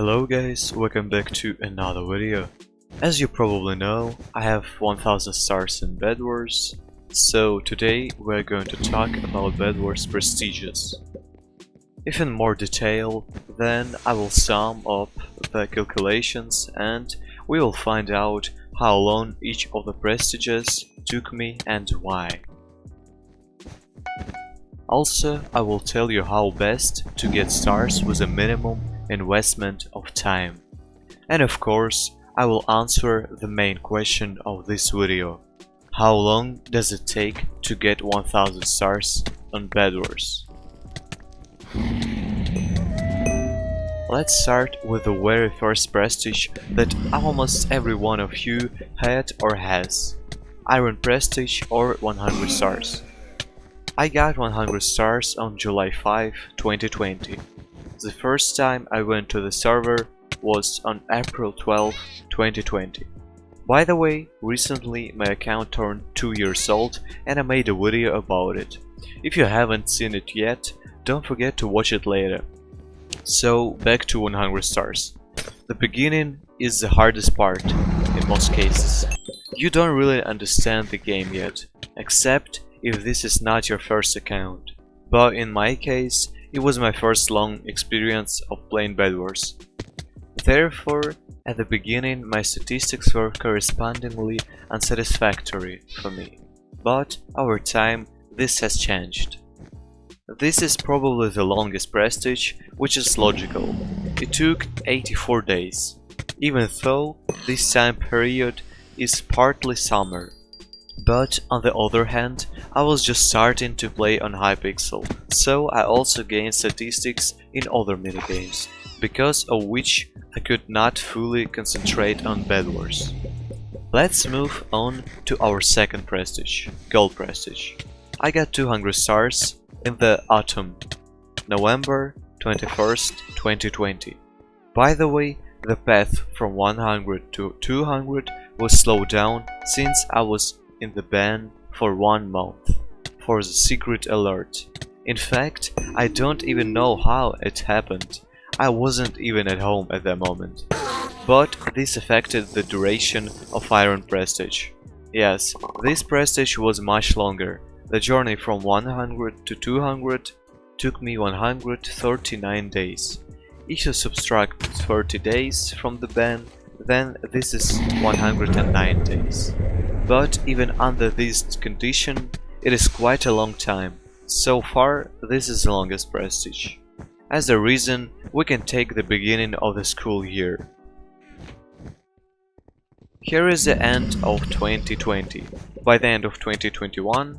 Hello guys, welcome back to another video. As you probably know, I have 1000 stars in BedWars, so today we're going to talk about BedWars prestiges. If in more detail, then I will sum up the calculations and we will find out how long each of the prestiges took me and why. Also, I will tell you how best to get stars with a minimum investment of time. And of course, I will answer the main question of this video. How long does it take to get 1000 stars on BedWars? Let's start with the very first prestige that almost every one of you had or has. Iron Prestige or 100 stars. I got 100 stars on July 5, 2020. The first time I went to the server was on April 12, 2020. By the way, recently my account turned 2 years old and I made a video about it. If you haven't seen it yet, don't forget to watch it later. So back to 100 stars. The beginning is the hardest part in most cases. You don't really understand the game yet, except if this is not your first account. But in my case, it was my first long experience of playing BedWars. Therefore, at the beginning my statistics were correspondingly unsatisfactory for me. But over time, this has changed. This is probably the longest prestige, which is logical. It took 84 days, even though this time period is partly summer. But on the other hand, I was just starting to play on Hypixel, so I also gained statistics in other minigames, because of which I could not fully concentrate on BedWars. Let's move on to our second prestige, Gold Prestige. I got 200 stars in the autumn, November 21st, 2020. By the way, the path from 100 to 200 was slowed down since I was in the ban for 1 month for the secret alert. In fact, I don't even know how it happened. I wasn't even at home at that moment. But this affected the duration of Iron Prestige. Yes, this prestige was much longer. The journey from 100 to 200 took me 139 days. If you subtract 30 days from the ban, then this is 109 days. But even under this condition, it is quite a long time. So far, this is the longest prestige. As a reason, we can take the beginning of the school year. Here is the end of 2020. By the end of 2021,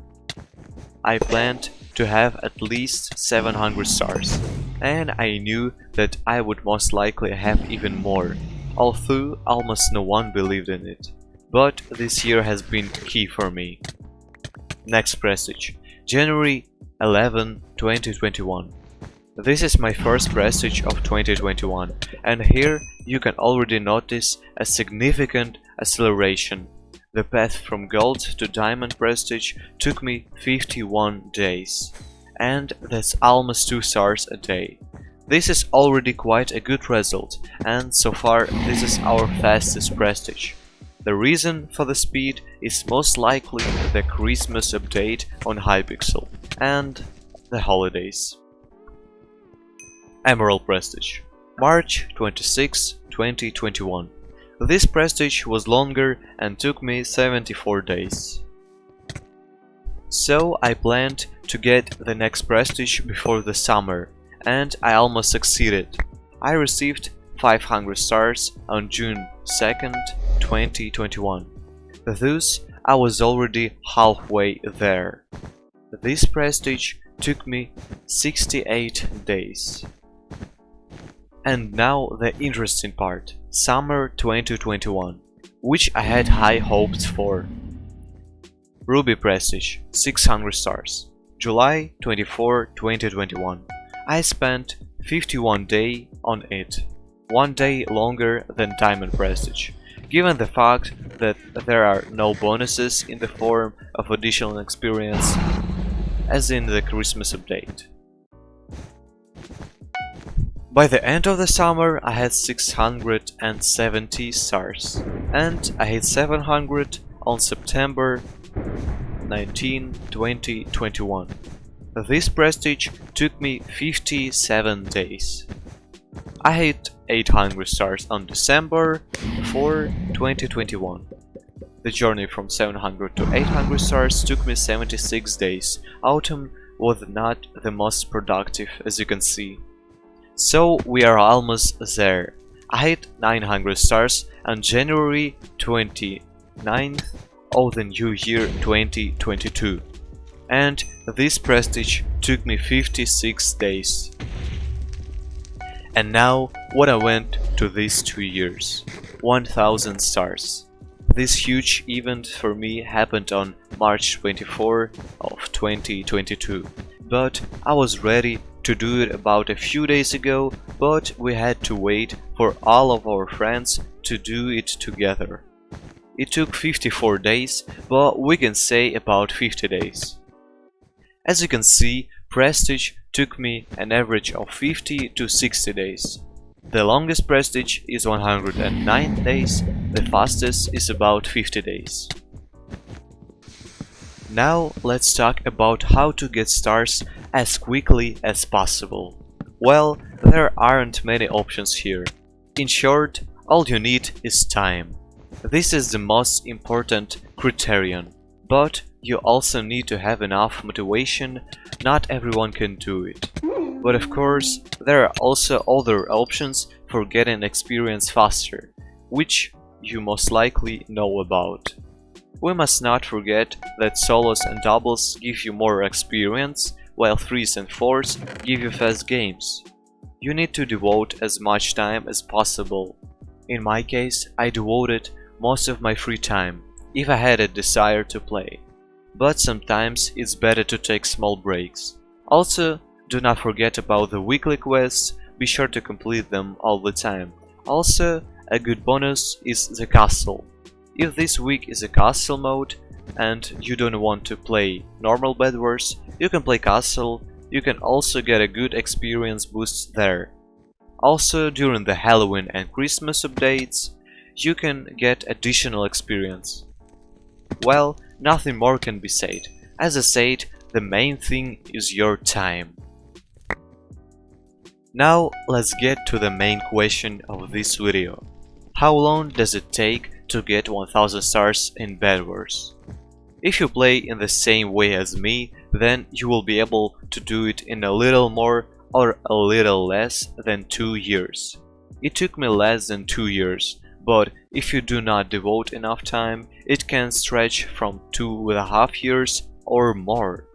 I planned to have at least 700 stars, and I knew that I would most likely have even more, although almost no one believed in it. But this year has been key for me. Next prestige, January 11, 2021. This is my first prestige of 2021, and here you can already notice a significant acceleration. The path from gold to diamond prestige took me 51 days, and that's almost 2 stars a day. This is already quite a good result, and so far this is our fastest prestige. The reason for the speed is most likely the Christmas update on Hypixel and the holidays. Emerald Prestige, March 26, 2021. This prestige was longer and took me 74 days. So I planned to get the next prestige before the summer, and I almost succeeded. I received 500 stars on June 2nd, 2021. Thus, I was already halfway there. This prestige took me 68 days. And now the interesting part, summer 2021, which I had high hopes for. Ruby Prestige, 600 stars, July 24, 2021. I spent 51 days on it, 1 day longer than Diamond Prestige, given the fact that there are no bonuses in the form of additional experience, as in the Christmas update. By the end of the summer I had 670 stars, and I hit 700 on September 19, 20, 21. This prestige took me 57 days. I hit 800 stars on December 4, 2021. The journey from 700 to 800 stars took me 76 days. Autumn was not the most productive, as you can see. So we are almost there. I hit 900 stars on January 29th of the new year 2022. And this prestige took me 56 days. And now what I went to these 2 years. 1000 stars. This huge event for me happened on March 24 of 2022. But I was ready to do it about a few days ago, but we had to wait for all of our friends to do it together. It took 54 days, but we can say about 50 days. As you can see, prestige took me an average of 50 to 60 days. The longest prestige is 109 days, the fastest is about 50 days. Now let's talk about how to get stars as quickly as possible. Well, there aren't many options here. In short, all you need is time. This is the most important criterion. But you also need to have enough motivation. Not everyone can do it. But of course, there are also other options for getting experience faster, which you most likely know about. We must not forget that solos and doubles give you more experience, while 3s and 4s give you fast games. You need to devote as much time as possible. In my case, I devoted most of my free time, if I had a desire to play. But sometimes it's better to take small breaks. Also, do not forget about the weekly quests, be sure to complete them all the time. Also, a good bonus is the castle. If this week is a castle mode and you don't want to play normal BedWars, you can play castle. You can also get a good experience boost there. Also, during the Halloween and Christmas updates, you can get additional experience. Well, nothing more can be said. As I said, the main thing is your time. Now let's get to the main question of this video. How long does it take to get 1000 stars in BedWars? If you play in the same way as me, then you will be able to do it in a little more or a little less than 2 years. It took me less than 2 years, but if you do not devote enough time, it can stretch from 2.5 years or more.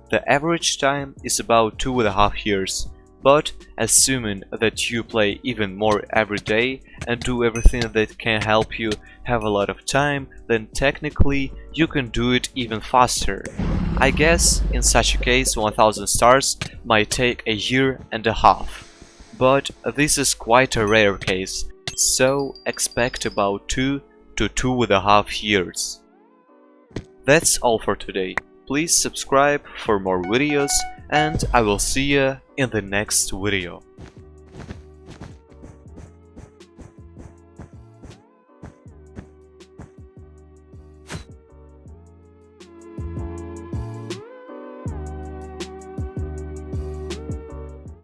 The average time is about 2.5 years, but assuming that you play even more every day and do everything that can help you have a lot of time, then technically you can do it even faster. I guess in such a case 1000 stars might take a year and a half. But this is quite a rare case, so expect about 2 to 2.5 years. That's all for today. Please subscribe for more videos, and I will see you in the next video.